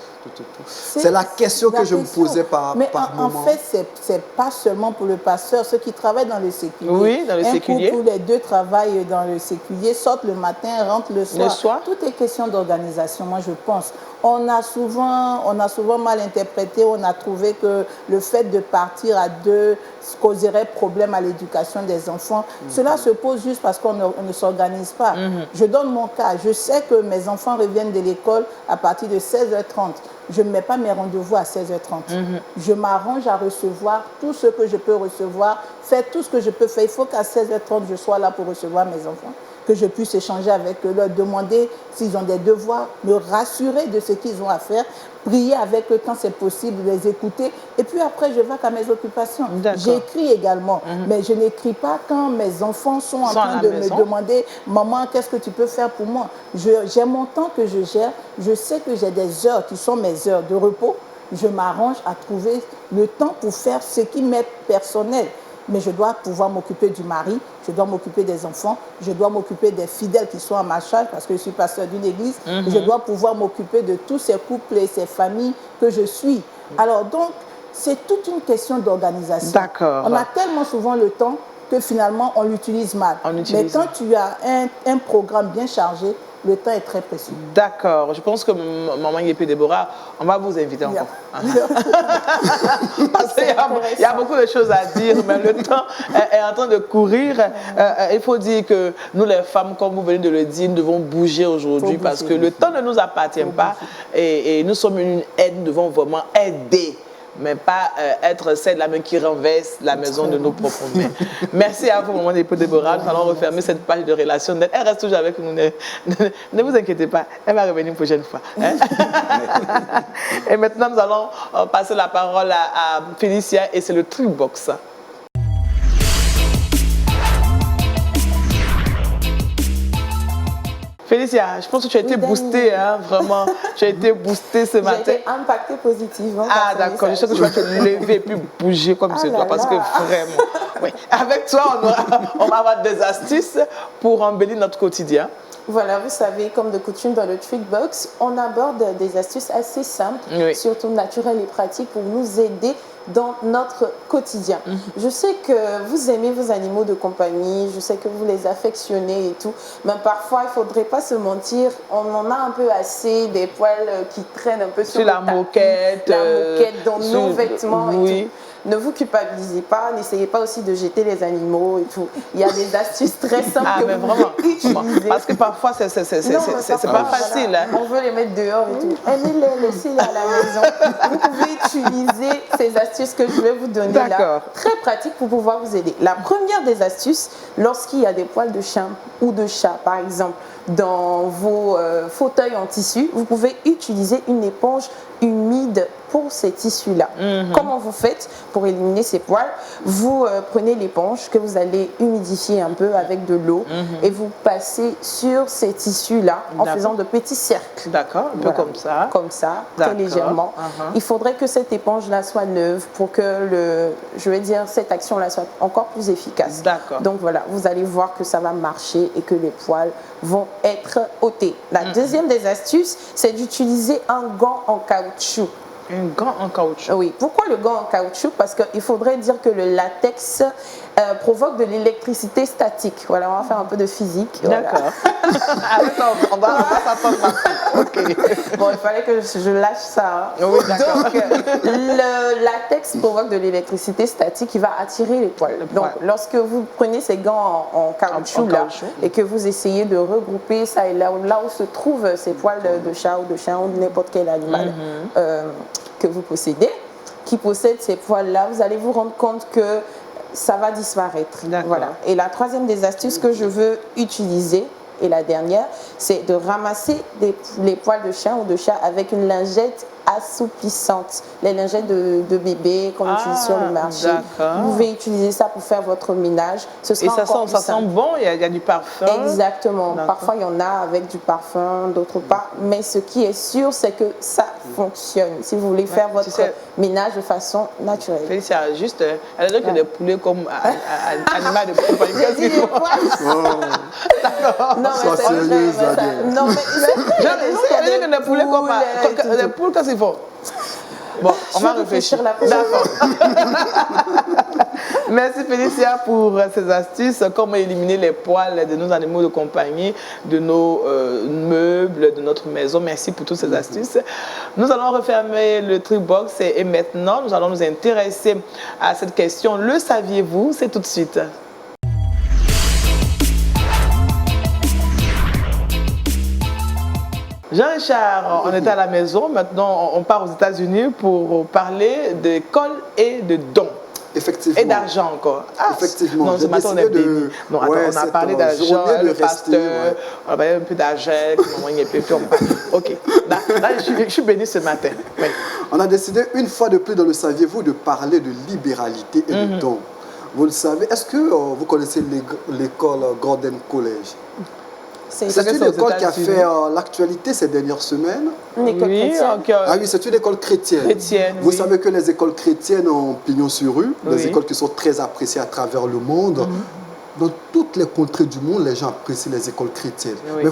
C'est la question que je me posais par moment. En fait, c'est pas seulement pour le pasteur, ceux qui travaillent dans le séculier. Oui, dans le séculier. Un couple où les deux travaillent dans le séculier, sortent le matin, rentrent le soir. Tout est question d'organisation, moi je pense. On a souvent mal interprété, on a trouvé que le fait de partir à deux causerait problème à l'éducation des enfants. Cela se pose juste parce qu'on ne s'organise pas. Je donne mon cas. Je sais que mes enfants reviennent de l'école à partir de 16h30. Je ne mets pas mes rendez-vous à 16h30. Je m'arrange à recevoir tout ce que je peux recevoir, faire tout ce que je peux faire. Il faut qu'à 16h30, je sois là pour recevoir mes enfants, que je puisse échanger avec eux, leur demander s'ils ont des devoirs, me rassurer de ce qu'ils ont à faire, prier avec eux quand c'est possible, les écouter. Et puis après, je vais à mes occupations. J'écris également, mais je n'écris pas quand mes enfants sont en train de me demander « Maman, qu'est-ce que tu peux faire pour moi ?» J'ai mon temps que je gère. Je sais que j'ai des heures qui sont mes heures de repos. Je m'arrange à trouver le temps pour faire ce qui m'est personnel. Mais je dois pouvoir m'occuper du mari, je dois m'occuper des enfants, je dois m'occuper des fidèles qui sont à ma charge parce que je suis pasteur d'une église. Je dois pouvoir m'occuper de tous ces couples et ces familles que je suis. Alors donc, c'est toute une question d'organisation. D'accord. On a tellement souvent le temps que finalement, on l'utilise mal. Mais quand tu as un programme bien chargé, le temps est très précieux. D'accord. Je pense que Maman Yépé Déborah, on va vous inviter encore. Parce qu'il y a beaucoup de choses à dire, mais le temps est en train de courir. Il faut dire que nous, les femmes, comme vous venez de le dire, nous devons bouger aujourd'hui parce que le temps ne nous appartient pas et nous sommes une aide, nous devons vraiment aider. Mais pas être celle-là même qui renverse la maison de nos propres mains. Merci à vous, Maman Yépé Déborah. Nous allons refermer cette page de relation d'aide. Elle reste toujours avec nous. Ne vous inquiétez pas, elle va revenir une prochaine fois. Hein? Et maintenant, nous allons passer la parole à Félicia et c'est le Trick Box. Félicia, je pense que tu as été boostée, hein, vraiment. Tu as été boostée ce matin. J'ai été impactée positivement. Ah, d'accord. Je sais que tu vas te lever et puis bouger comme c'est toi, parce que vraiment. Oui. Avec toi, on va avoir des astuces pour embellir notre quotidien. Voilà, vous savez, comme de coutume dans le Trickbox, on aborde des astuces assez simples, surtout naturelles et pratiques pour nous aider dans notre quotidien. Je sais que vous aimez vos animaux de compagnie, je sais que vous les affectionnez et tout, mais parfois, il ne faudrait pas se mentir, on en a un peu assez des poils qui traînent un peu sur la moquette, dans nos vêtements et tout. Ne vous culpabilisez pas, n'essayez pas aussi de jeter les animaux et tout. Il y a des astuces très simples que vous pouvez utiliser. Parce que parfois, c'est pas facile. Voilà. On veut les mettre dehors et tout. Aimez-les, laissez-les à la maison. Vous pouvez utiliser ces astuces que je vais vous donner là. Très pratiques pour pouvoir vous aider. La première des astuces, lorsqu'il y a des poils de chien ou de chat, par exemple, dans vos fauteuils en tissu, vous pouvez utiliser une éponge humide pour ces tissus-là. Comment vous faites pour éliminer ces poils? Vous prenez l'éponge que vous allez humidifier un peu avec de l'eau et vous passez sur ces tissus-là en faisant de petits cercles. D'accord, un peu comme ça. Comme ça, très légèrement. Il faudrait que cette éponge-là soit neuve pour que cette action-là soit encore plus efficace. D'accord. Donc voilà, vous allez voir que ça va marcher et que les poils vont être ôtés. La deuxième des astuces, c'est d'utiliser un gant en caoutchouc. Un gant en caoutchouc. Oui. Pourquoi le gant en caoutchouc? Parce qu'il faudrait dire que le latex provoque de l'électricité statique. Voilà, on va faire un peu de physique. D'accord. Voilà. on va s'attendre. Ok. Bon, il fallait que je lâche ça. Oui, d'accord. Donc, le latex provoque de l'électricité statique qui va attirer les poils. Donc, lorsque vous prenez ces gants en caoutchouc là et que vous essayez de regrouper ça et là où se trouvent ces poils de chat ou de chien ou de n'importe quel animal que vous possédez, qui possède ces poils-là, vous allez vous rendre compte que ça va disparaître. Voilà. Et la troisième des astuces que je veux utiliser, et la dernière, c'est de ramasser les poils de chien ou de chat avec une lingette assouplissante. Les lingettes de bébé qu'on utilise sur le marché. Vous pouvez utiliser ça pour faire votre ménage. Ce sera ça sent bon, il y a du parfum. Exactement. Parfois, il y en a avec du parfum, d'autres pas. Mais ce qui est sûr, c'est que ça fonctionne. Si vous voulez faire votre ménage de façon naturelle. Félicia, juste, elle a dit que des poulets comme animal de compagnie. J'ai dit des poils. D'accord. Non, mais c'est vrai. Non, mais elle a dit que des poulets comme des poules, qu'est-ce qu'il faut? Bon, on va réfléchir. D'accord. Merci Félicia pour ces astuces, comment éliminer les poils de nos animaux de compagnie, de nos meubles, de notre maison. Merci pour toutes ces astuces. Nous allons refermer le Trickbox et maintenant, nous allons nous intéresser à cette question. Le saviez-vous? C'est tout de suite. Jean-Richard, on était à la maison, maintenant on part aux États-Unis pour parler d'école et de dons. Effectivement. Et d'argent encore. Effectivement. Non, ce matin on est béni. Non, attends, on a parlé d'argent, le pasteur, on a parlé un peu d'argent, puis on parle. Ok, là je suis béni ce matin. Oui. On a décidé une fois de plus dans le saviez-vous de parler de libéralité et de dons. Vous le savez, est-ce que vous connaissez l'école Gordon College? C'est une école qui a fait l'actualité ces dernières semaines. Une école chrétienne. Ah oui, c'est une école chrétienne. Vous savez que les écoles chrétiennes ont pignon sur rue, des écoles qui sont très appréciées à travers le monde. Dans toutes les contrées du monde, les gens apprécient les écoles chrétiennes. Mais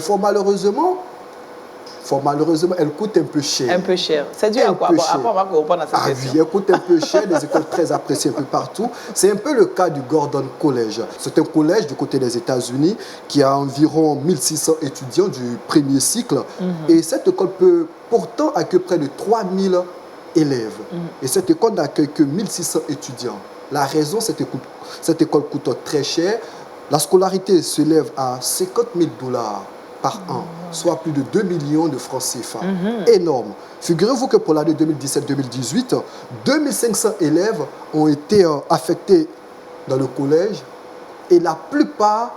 malheureusement, elles coûtent un peu cher. Un peu cher. C'est dû à quoi? Bon, après, on va répondre à cette question. Oui, elles coûtent un peu cher, des écoles très appréciées un peu partout. C'est un peu le cas du Gordon College. C'est un collège du côté des États-Unis qui a environ 1600 étudiants du premier cycle. Et cette école peut pourtant accueillir près de 3000 élèves. Et cette école n'accueille que 1600 étudiants. La raison, cette école coûte très cher. La scolarité s'élève à 50 000 $ par an, soit plus de 2 millions de francs CFA. Énorme. Figurez-vous que pour l'année 2017-2018, 2500 élèves ont été affectés dans le collège et la plupart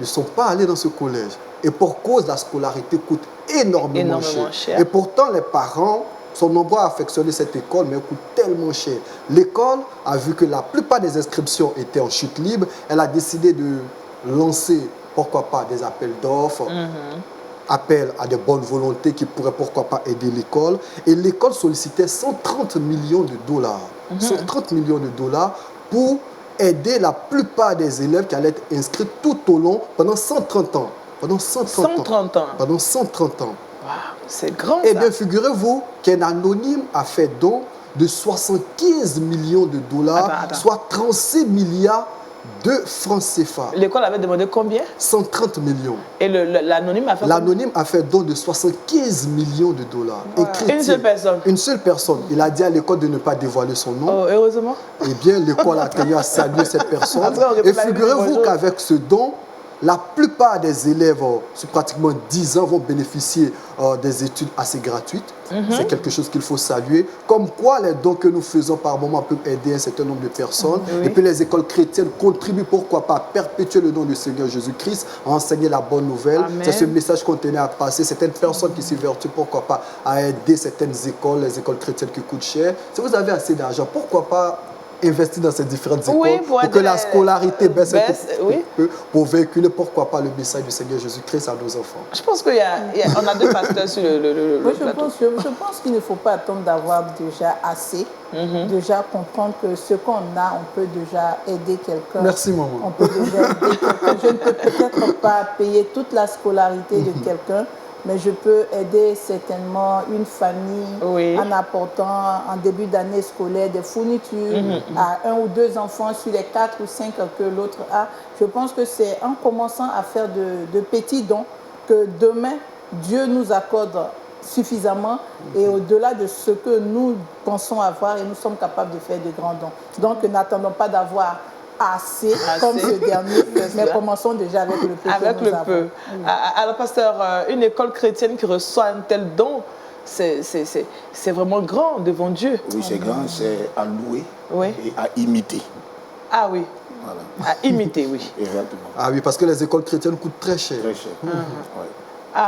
ne sont pas allés dans ce collège. Et pour cause, la scolarité coûte énormément cher. Et pourtant, les parents sont nombreux à affectionner cette école, mais elle coûte tellement cher. L'école a vu que la plupart des inscriptions étaient en chute libre. Elle a décidé de lancer, pourquoi pas, des appels d'offres appel à des bonnes volontés qui pourraient pourquoi pas aider l'école. Et l'école sollicitait 130 millions de dollars. 130 millions de dollars pour aider la plupart des élèves qui allaient être inscrits tout au long pendant 130 ans. Pendant 130 ans. Pendant 130 ans. Wow, c'est grand, ça. Eh bien, figurez-vous qu'un anonyme a fait don de 75 millions de dollars, soit 36 milliards de francs CFA. L'école avait demandé combien? 130 millions. Et l'anonyme a fait L'anonyme a fait don de 75 millions de dollars. Wow. Une seule personne? Une seule personne. Il a dit à l'école de ne pas dévoiler son nom. Oh, heureusement. Eh bien, l'école a tenu à saluer cette personne. Et figurez-vous qu'avec ce don, la plupart des élèves, sur pratiquement 10 ans, vont bénéficier des études assez gratuites. C'est quelque chose qu'il faut saluer. Comme quoi, les dons que nous faisons par moment peuvent aider un certain nombre de personnes. Et puis les écoles chrétiennes contribuent, pourquoi pas, à perpétuer le nom du Seigneur Jésus-Christ, à enseigner la bonne nouvelle. C'est ce message qu'on tenait à passer. Certaines personnes qui s'évertuent, pourquoi pas, à aider certaines écoles, les écoles chrétiennes qui coûtent cher. Si vous avez assez d'argent, pourquoi pas investir dans ces différentes écoles pour que la scolarité baisse un peu, pour véhiculer, pourquoi pas, le message du Seigneur Jésus-Christ à nos enfants. Je pense qu'on a deux pasteurs sur le plateau. Je pense qu'il ne faut pas attendre d'avoir déjà assez, déjà comprendre que ce qu'on a, on peut déjà aider quelqu'un. Merci, maman. On peut déjà aider quelqu'un. Je ne peux peut-être pas payer toute la scolarité de quelqu'un, mais je peux aider certainement une famille en apportant en début d'année scolaire des fournitures à 1 ou 2 enfants sur les 4 ou 5 que l'autre a. Je pense que c'est en commençant à faire de petits dons que demain, Dieu nous accorde suffisamment et au-delà de ce que nous pensons avoir, et nous sommes capables de faire de grands dons. Donc, n'attendons pas d'avoir assez comme ce dernier, mais commençons déjà avec le peu. Avec le peu. Alors, pasteur, une école chrétienne qui reçoit un tel don, c'est vraiment grand devant Dieu. Oui, c'est grand, c'est à louer et à imiter. Ah oui. Voilà. À imiter, oui. Exactement. Ah oui, parce que les écoles chrétiennes coûtent très cher. Très cher.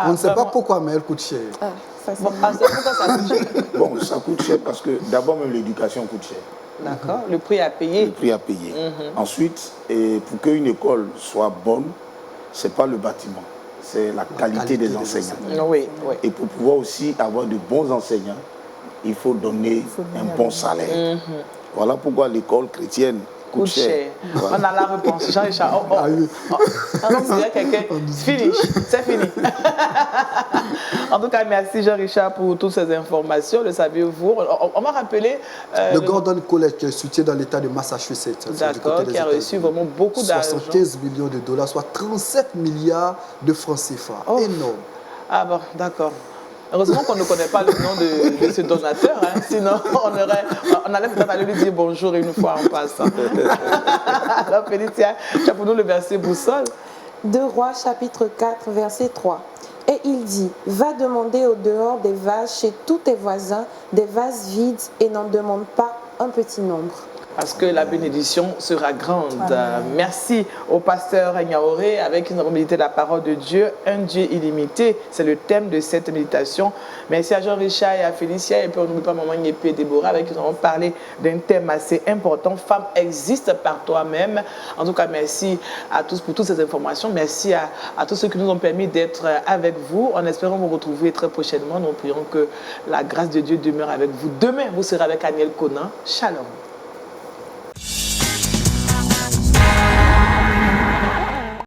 On ne sait pas pourquoi, mais elles coûtent cher. Pourquoi ça coûte cher? Bon, ça coûte cher parce que d'abord même l'éducation coûte cher. D'accord, le prix à payer. Le prix à payer. Ensuite, pour qu'une école soit bonne, ce n'est pas le bâtiment, c'est la qualité des enseignants. Oui. Et pour pouvoir aussi avoir de bons enseignants, il faut donner un bon salaire. Voilà pourquoi l'école chrétienne coûte cher. Voilà. On a la réponse. Jean-Richard, c'est fini. En tout cas, merci Jean-Richard pour toutes ces informations. Le saviez-vous? On m'a rappelé... le Gordon College qui est soutien dans l'État de Massachusetts. D'accord, qui a reçu vraiment beaucoup d'argent. 75 millions de dollars, soit 37 milliards de francs CFA. Énorme. Ah bon, d'accord. Heureusement qu'on ne connaît pas le nom de ce donateur, hein. Sinon on allait peut-être aller lui dire bonjour une fois en passant. Alors Félicia, tu as pour nous le verset boussole. 2 Rois chapitre 4 verset 3. Et il dit, va demander au dehors des vases chez tous tes voisins, des vases vides, et n'en demande pas un petit nombre. Parce que la bénédiction sera grande. Merci au pasteur Nyaoré, avec qui nous avons médité la parole de Dieu, un Dieu illimité. C'est le thème de cette méditation. Merci à Jean-Richard et à Félicia, et puis on n'oublie pas Maman Nyépé et Déborah, avec qui nous avons parlé d'un thème assez important. Femme existe par toi-même. En tout cas, merci à tous pour toutes ces informations. Merci à tous ceux qui nous ont permis d'être avec vous. En espérant vous retrouver très prochainement. Nous prions que la grâce de Dieu demeure avec vous. Demain, vous serez avec Aniel Conan. Shalom.